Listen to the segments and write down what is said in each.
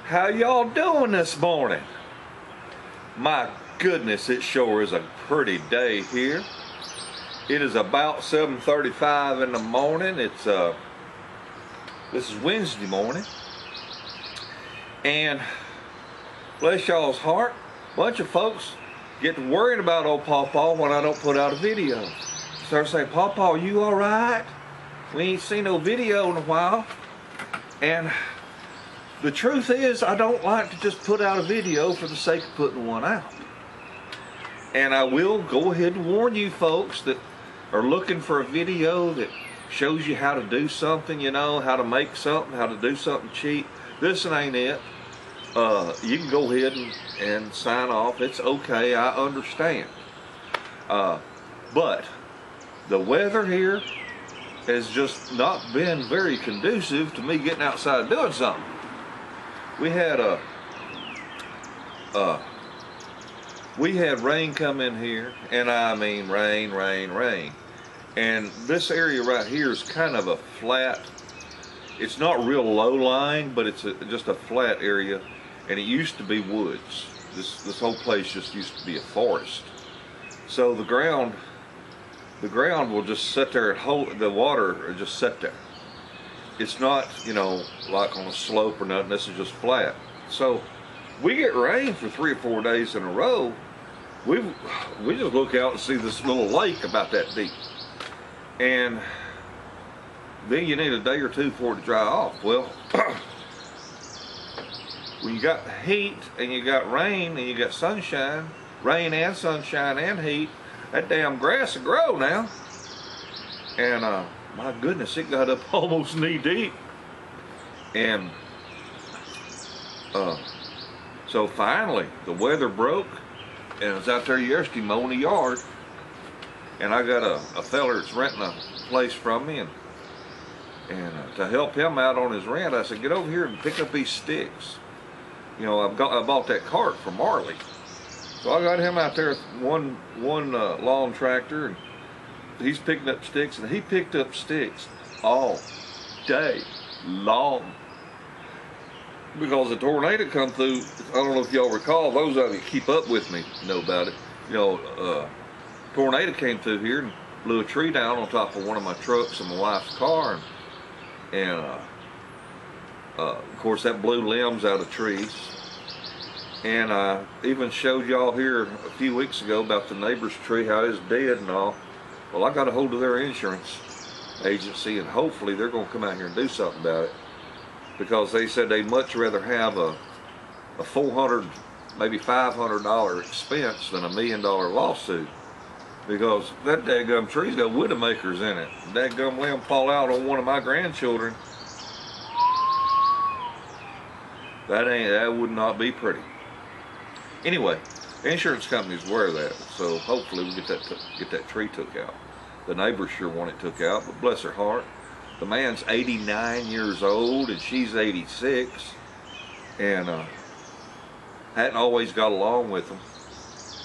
How y'all doing this morning? My goodness, it sure is a pretty day here. It is about 7:35 in the morning. This is Wednesday morning. And bless y'all's heart, a bunch of folks get to worrying about old PawPaw when I don't put out a video. Start saying, "PawPaw, you all right? We ain't seen no video in a while." And the truth is, I don't like to just put out a video for the sake of putting one out. And I will go ahead and warn you folks that are looking for a video that shows you how to do something, you know, how to make something, how to do something cheap. This ain't it. You can go ahead and sign off. It's okay, I understand. But the weather here has just not been very conducive to me getting outside and doing something. We had rain come in here, and I mean rain. And this area right here is kind of a flat. It's not real low lying, but it's just a flat area, and it used to be woods. This whole place just used to be a forest. So the ground will just sit there and hold the water, or just sit there. It's not, you know, like on a slope or nothing. This is just flat. So we get rain for 3 or 4 days in a row. We just look out and see this little lake about that deep, and then you need a day or two for it to dry off. Well, when you got heat and you got rain and you got sunshine, rain and sunshine and heat, that damn grass will grow now. And my goodness, it got up almost knee deep. And so finally the weather broke, and I was out there yesterday mowing the yard, and I got a feller that's renting a place from me, and to help him out on his rent, I said, get over here and pick up these sticks. You know, I bought that cart from Marley, so I got him out there with one lawn tractor, and he's picking up sticks, and he picked up sticks all day long, because the tornado come through. I don't know if y'all recall, those of you that keep up with me know about it. You know, tornado came through here and blew a tree down on top of one of my trucks and my wife's car, and of course that blew limbs out of trees. And I even showed y'all here a few weeks ago about the neighbor's tree, how it's dead and all. Well, I got a hold of their insurance agency, and hopefully they're going to come out here and do something about it, because they said they'd much rather have a $400, maybe $500 expense than $1 million lawsuit, because that dadgum tree's got widowmakers in it. Dadgum limb fall out on one of my grandchildren. That would not be pretty. Anyway, the insurance company's aware of that, so hopefully we get that tree took out. The neighbors sure want it took out, but bless her heart, the man's 89 years old and she's 86, and hadn't always got along with them.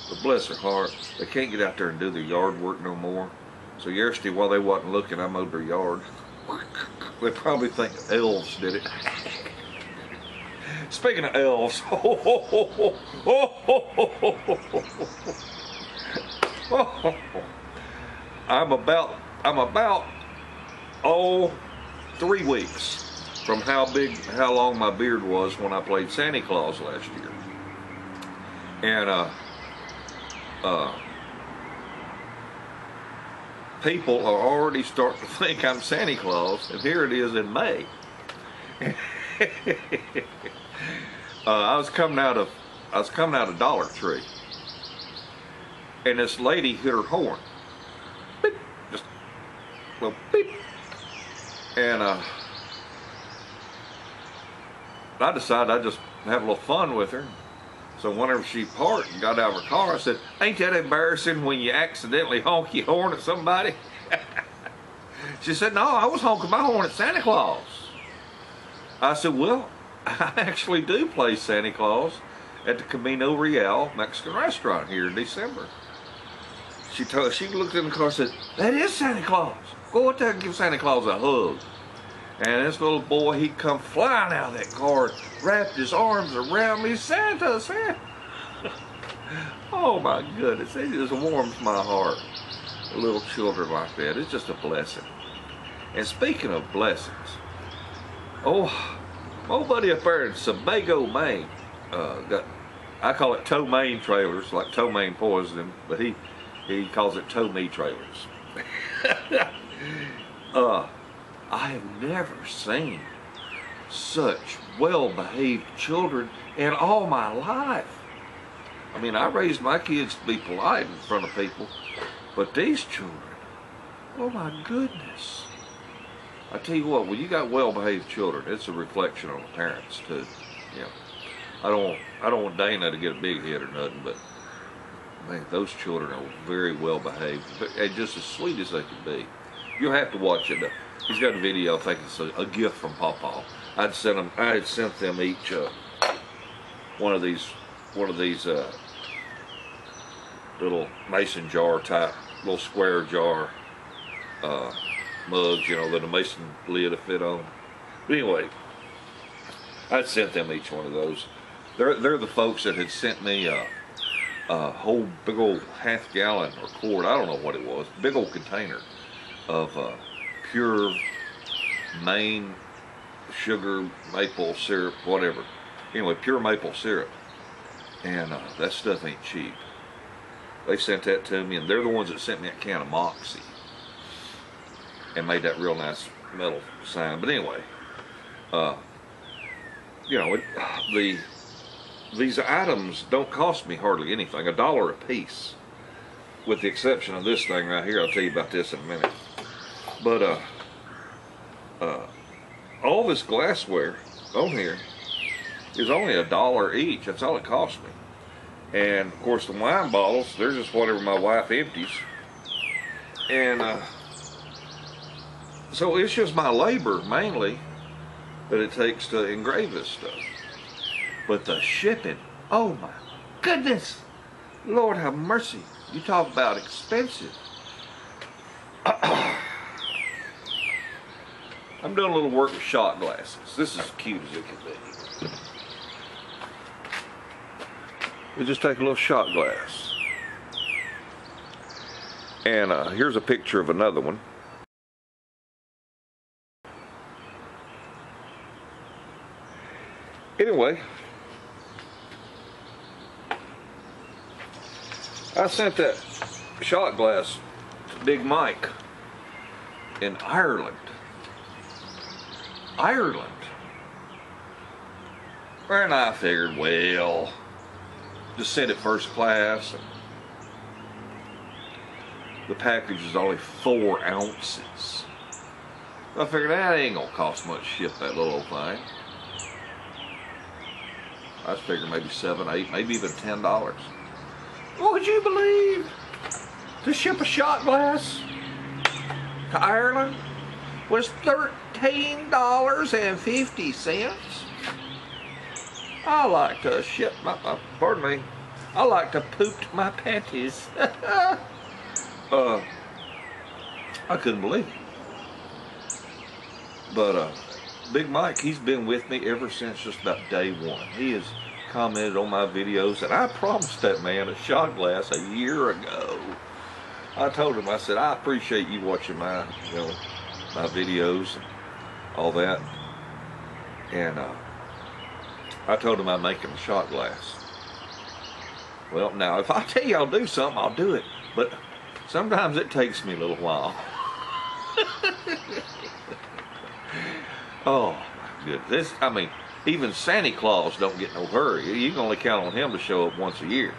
But bless her heart, they can't get out there and do their yard work no more. So yesterday, while they wasn't looking, I mowed their yard. They probably think elves did it. Speaking of elves, I'm about 3 weeks from how long my beard was when I played Santa Claus last year. And people are already starting to think I'm Santa Claus, and here it is in May. I was coming out of Dollar Tree, and this lady hit her horn. Beep, just a little beep. And I decided I'd just have a little fun with her. So whenever she parked and got out of her car, I said, "Ain't that embarrassing when you accidentally honk your horn at somebody?" She said, "No, I was honking my horn at Santa Claus." I said, "Well, I actually do play Santa Claus at the Camino Real Mexican restaurant here in December." She looked in the car and said, "That is Santa Claus. Go out there and give Santa Claus a hug." And this little boy, he'd come flying out of that car, wrapped his arms around me. Santa, Santa. Oh my goodness, it just warms my heart. Little children like that, it's just a blessing. And speaking of blessings, my old buddy up there in Sebago, Maine, I call it tow Maine trailers, like tow Maine poisoning, but he calls it tow me trailers. I have never seen such well-behaved children in all my life. I mean, I raised my kids to be polite in front of people, but these children, oh my goodness. I tell you what, when you got well-behaved children, it's a reflection on the parents too. You know, I don't want Dana to get a big head or nothing, but man, those children are very well-behaved and just as sweet as they can be. You'll have to watch it. He's got a video. I think it's a gift from PawPaw. I had sent them each one of these little mason jar type, little square jar mugs, you know, that a mason lid to fit on. But anyway, I'd sent them each one of those. They're the folks that had sent me a whole big old half-gallon or quart, I don't know what it was, big old container of pure Maine sugar maple syrup, whatever. Anyway, pure maple syrup. And that stuff ain't cheap. They sent that to me, and they're the ones that sent me a can of Moxie and made that real nice metal sign. But anyway, you know, these items don't cost me hardly anything, $1 a piece, with the exception of this thing right here. I'll tell you about this in a minute. But all this glassware on here is only $1 each. That's all it cost me. And of course the wine bottles, they're just whatever my wife empties. And so it's just my labor mainly that it takes to engrave this stuff. But the shipping, oh my goodness, Lord have mercy. You talk about expensive. I'm doing a little work with shot glasses. This is as cute as it can be. We just take a little shot glass. And here's a picture of another one. Anyway, I sent that shot glass to Big Mike in Ireland. And I figured, well, just send it first class. And the package is only 4 ounces. I figured that ain't gonna cost much to ship that little old thing. I figured maybe $7, $8, maybe even $10. Would you believe to ship a shot glass to Ireland was $13.50. I like to ship my, pardon me, I like to poop my panties. I couldn't believe it. But Big Mike, he's been with me ever since just about day one. He has commented on my videos, and I promised that man a shot glass a year ago. I told him, I said, I appreciate you watching my, you know, my videos and all that. And I told him I'm making a shot glass. Well, now, if I tell you I'll do something, I'll do it. But sometimes it takes me a little while. Oh, my goodness. I mean, even Santa Claus don't get no hurry. You can only count on him to show up once a year.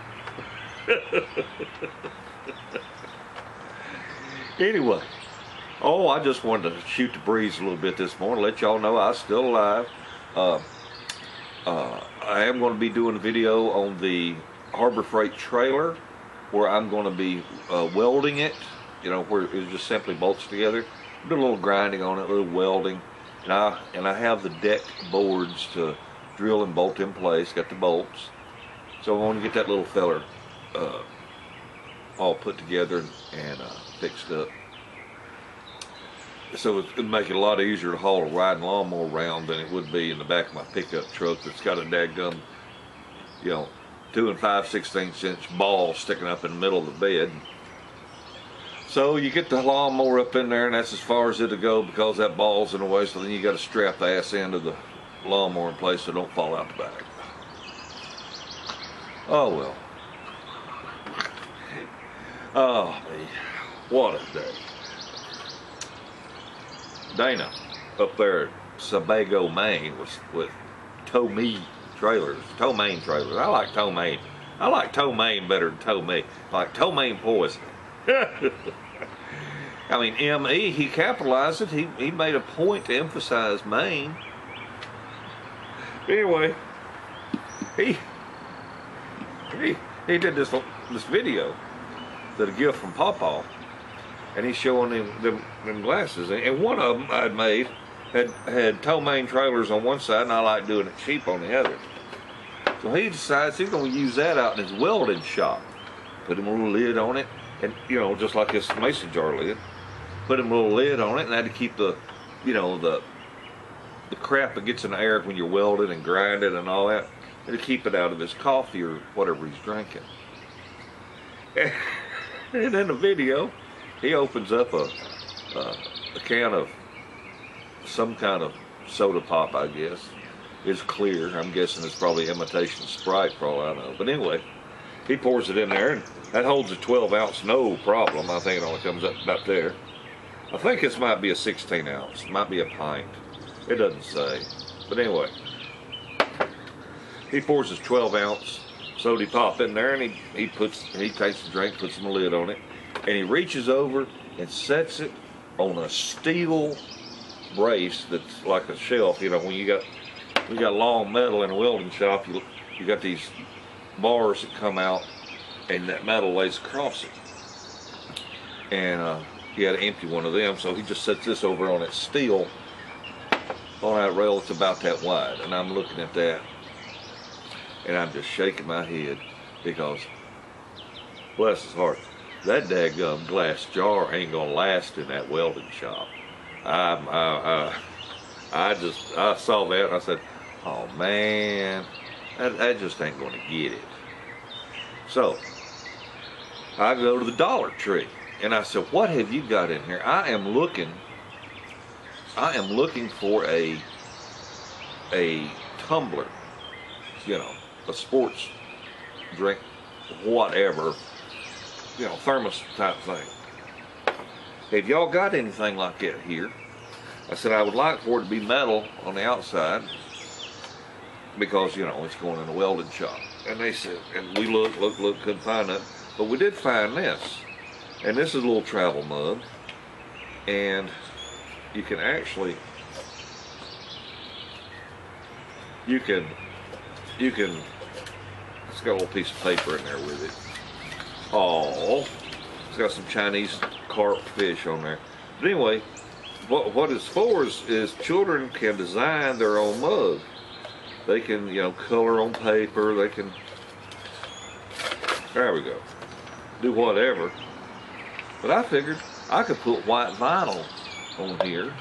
Anyway, I just wanted to shoot the breeze a little bit this morning, let y'all know I was still alive. I am going to be doing a video on the Harbor Freight trailer where I'm going to be welding it, you know, where it just simply bolts together. Do a little grinding on it, a little welding. And I have the deck boards to drill and bolt in place, got the bolts. So I want to get that little feller all put together and fixed up. so it'd make it a lot easier to haul a riding lawnmower around than it would be in the back of my pickup truck that's got a dadgum, 2 5/16" ball sticking up in the middle of the bed. So you get the lawnmower up in there, and that's as far as it'll go because that ball's in the way. So then you got to strap the ass end of the lawnmower in place so it don't fall out the back. Oh well. Oh me, what a day. Dana up there at Sebago, Maine was with Maine trailers. I like Maine. I like Maine better than me. Like Maine poison. I mean, M.E., he capitalized it. He made a point to emphasize Maine. Anyway, he did this video that a gift from PawPaw, and he's showing them glasses. And one of them I'd made had Maine trailers on one side, and I like doing it cheap on the other. So he decides he's going to use that out in his welding shop. Put him a little lid on it, and just like this mason jar lid. Put him a little lid on it, and I had to keep the crap that gets in the air when you're welding and grinding and all that, and to keep it out of his coffee or whatever he's drinking. And in the video, he opens up a can of some kind of soda pop, I guess. It's clear. I'm guessing it's probably imitation Sprite for all I know. But anyway, he pours it in there, and that holds a 12-ounce, no problem. I think it only comes up about there. I think this might be a 16-ounce. Might be a pint. It doesn't say. But anyway, he pours his 12-ounce soda pop in there, and he takes the drink, puts some lid on it, and he reaches over and sets it on a steel brace that's like a shelf. When you got long metal in a welding shop, you got these bars that come out, and that metal lays across it. And he had to empty one of them, so he just sets this over on that steel, on that rail that's about that wide. And I'm looking at that, and I'm just shaking my head because, bless his heart, that daggum glass jar ain't gonna last in that welding shop. I saw that and I said, oh man, that just ain't gonna get it. So I go to the Dollar Tree and I said, what have you got in here? I am looking for a tumbler, a sports drink, whatever, thermos type thing. Have y'all got anything like that here? I said I would like for it to be metal on the outside because, it's going in a welding shop. And they said, and we looked, couldn't find it. But we did find this. And this is a little travel mug. And you can actually, it's got a little piece of paper in there with it. Oh, it's got some Chinese carp fish on there. But anyway, what it's for is children can design their own mug. They can, color on paper. They can, there we go, do whatever. But I figured I could put white vinyl on here.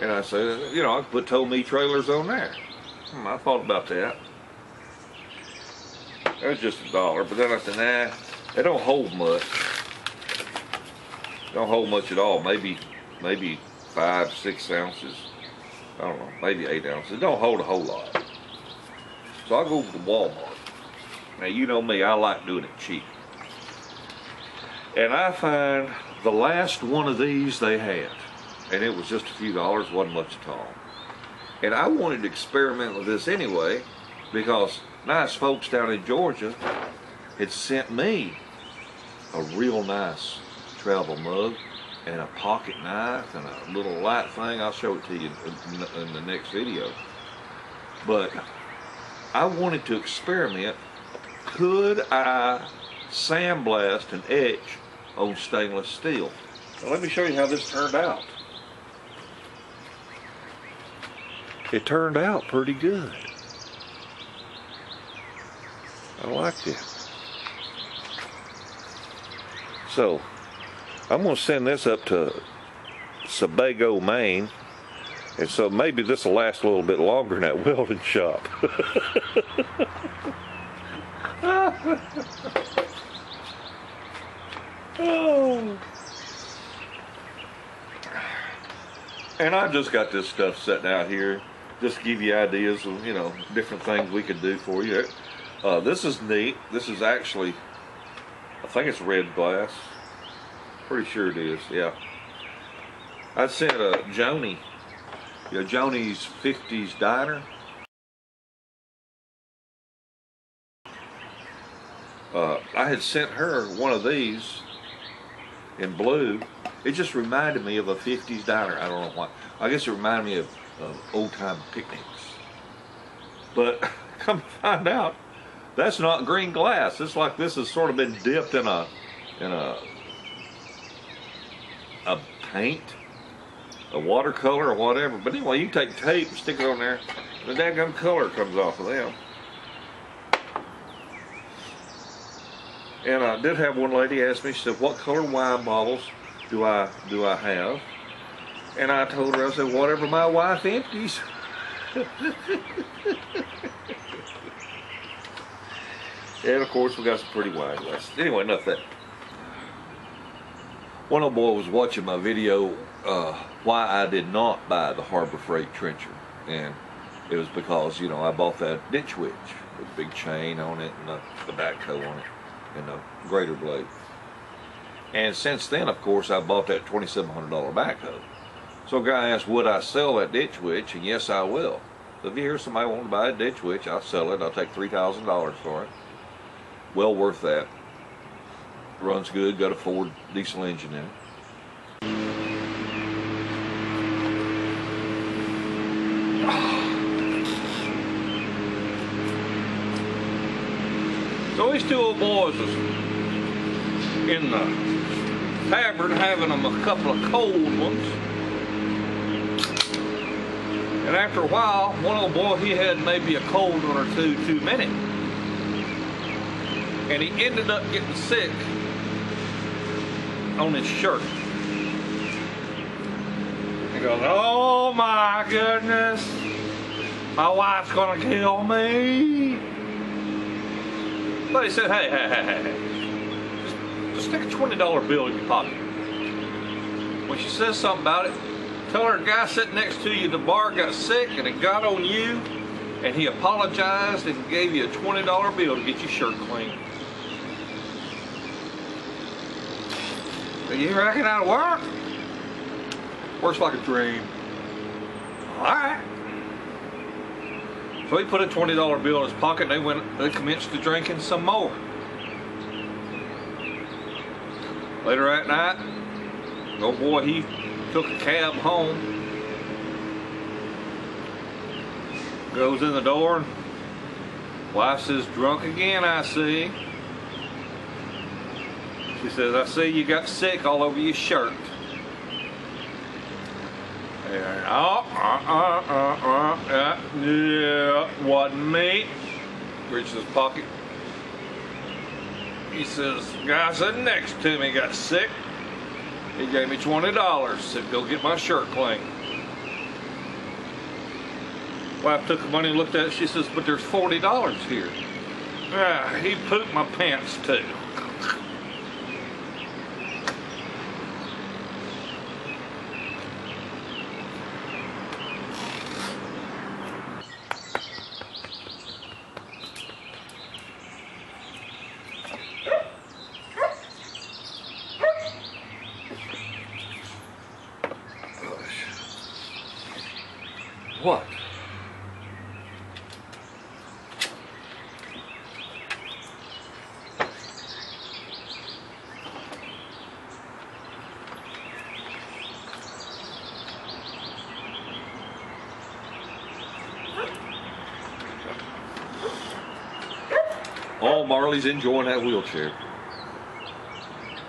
And I said, I could put Tow Me trailers on there. I thought about that. That was just $1, but then I said, nah, they don't hold much. Don't hold much at all. Maybe 5-6 ounces. I don't know, maybe 8 ounces. It don't hold a whole lot. So I go to Walmart. Now you know me, I like doing it cheap. And I find the last one of these they had, and it was just a few dollars, wasn't much at all. And I wanted to experiment with this anyway, because nice folks down in Georgia had sent me a real nice travel mug and a pocket knife and a little light thing. I'll show it to you in the next video. But I wanted to experiment. Could I sandblast and etch on stainless steel? Now let me show you how this turned out. It turned out pretty good. I liked it. So I'm going to send this up to Sebago, Maine. And so maybe this will last a little bit longer in that welding shop. Oh. And I just got this stuff sitting out here just to give you ideas of, you know, different things we could do for you. This is neat. This is actually, I think it's red glass. Pretty sure it is, yeah. I sent Joni, Joni's 50s Diner. I had sent her one of these in blue. It just reminded me of a 50s diner. I don't know why. I guess it reminded me of old-time picnics. But come to find out, that's not green glass. It's like this has sort of been dipped in a paint, a watercolor or whatever. But anyway, you can take tape and stick it on there. The daggum color comes off of them. And I did have one lady ask me, she said, what color wine bottles do I have? And I told her, I said, whatever my wife empties. And of course we got some pretty wine glasses. Anyway, enough of that. One old boy was watching my video why I did not buy the Harbor Freight trencher. And it was because, you know, I bought that ditch witch with a big chain on it and the backhoe on it and a grater blade. And since then, of course, I bought that $2,700 backhoe. So a guy asked, would I sell that ditch witch? And yes, I will. So if you hear somebody wanting to buy a ditch witch, I'll sell it. I'll take $3,000 for it. Well worth that. Runs good, got a Ford diesel engine in it. So these two old boys was in the tavern having them a couple of cold ones. And after a while, one old boy, he had maybe a cold one or two too many. And he ended up getting sick on his shirt. He goes, oh my goodness, my wife's gonna kill me. But he said, hey, just stick a $20 bill in your pocket. When she says something about it, tell her a guy sitting next to you at the bar got sick and it got on you, and he apologized and gave you a $20 bill to get your shirt clean. You reckon that'll work? Works like a dream. Alright. So he put a $20 bill in his pocket and they commenced to drinking some more. Later that night, the old boy, he took a cab home. Goes in the door and wife says, drunk again, I see. She says, I see you got sick all over your shirt. And, yeah, wasn't me. Reaches his pocket. He says, the guy sitting next to me got sick. He gave me $20. Said, go get my shirt clean. Wife took the money and looked at it. She says, but there's $40 here. Ah, he pooped my pants too. What? Oh, Marley's enjoying that wheelchair.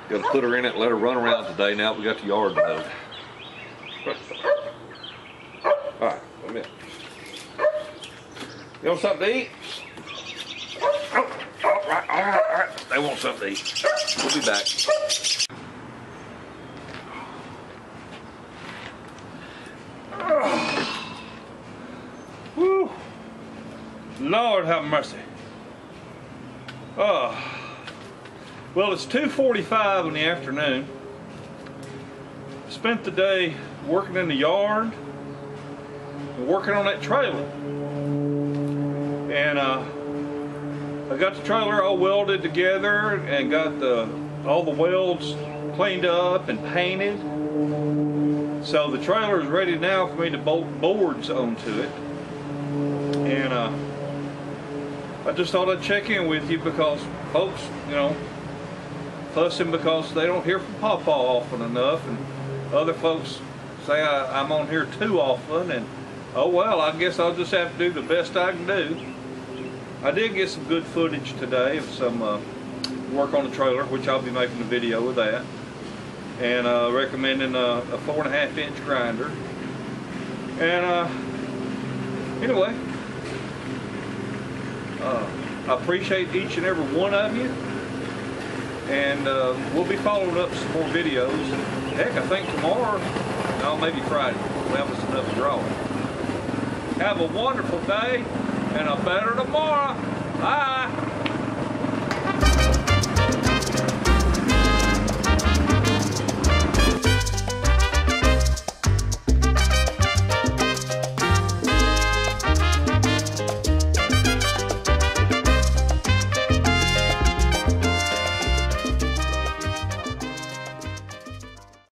Got to put her in it and let her run around today. Now we got the yard mowed. Alright, wait a minute. You want something to eat? Oh, all right. They want something to eat. We'll be back. Woo! Lord have mercy. Oh. Well, it's 2:45 in the afternoon. Spent the day working in the yard, working on that trailer. And I got the trailer all welded together and got all the welds cleaned up and painted. So the trailer is ready now for me to bolt boards onto it. And I just thought I'd check in with you because folks, you know, fussing because they don't hear from PawPaw often enough, and other folks say I'm on here too often, and oh well, I guess I'll just have to do the best I can do. I did get some good footage today of some work on the trailer, which I'll be making a video of that, and recommending a 4.5 inch grinder. And anyway, I appreciate each and every one of you, and we'll be following up some more videos. Heck, I think tomorrow, no, maybe Friday, we'll have us another drawing. Have a wonderful day and a better tomorrow. Bye.